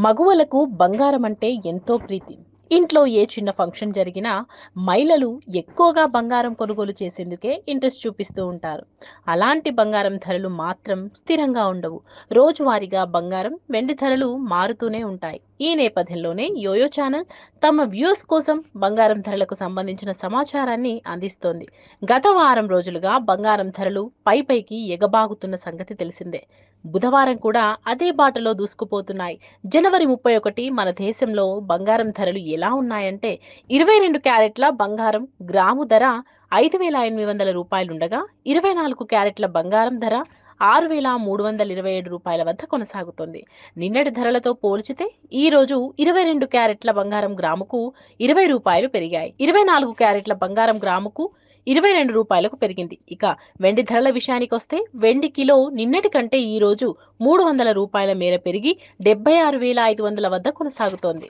మగువలకు బంగారం అంటే ఎంతో ప్రీతి. ఇంట్లో ఏ చిన్న ఫంక్షన్ జరిగినా మహిళలు ఎక్కువగా బంగారం కొనుగోలు చేసేందుకే ఇంట్రెస్ట్ చూపిస్తూ ఉంటారు. అలాంటి బంగారం ధరలు మాత్రం స్థిరంగా ఉండవు. రోజువారీగా బంగారం, వెండి ధరలు మారుతూనే ఉంటాయి. ఈ నేపథ్యంలోనే యోయో ఛానల్ తమ వ్యూస్ కోసం బంగారం ధరలకు సంబంధించిన సమాచారాన్ని అందిస్తోంది. గత వారం రోజులుగా బంగారం ధరలు పైపైకి ఎగబాగుతున్న సంగతి తెలిసిందే. బుధవారం కూడా అదే బాటలో దూసుకుపోతున్నాయి. జనవరి 31 మన దేశంలో బంగారం ధరలు ఎలా ఉన్నాయంటే 22 క్యారెట్ల బంగారం గ్రాము ధర రూ. 5,800 ఉండగా 24 క్యారెట్ల బంగారం ధర రూ. 6,327 వద్ద కొనసాగుతోంది. నిన్నటి ధరలతో పోల్చితే ఈ రోజు 22 క్యారెట్ల బంగారం గ్రాముకు రూ. 20 పెరిగాయి. 24 క్యారెట్ల బంగారం గ్రాముకు రూ. 22కు పెరిగింది. ఇక వెండి ధరల విషయానికొస్తే వెండి కిలో నిన్నటి కంటే ఈ రోజు రూ. 300 మేర పెరిగి 76,500 వద్ద కొనసాగుతోంది.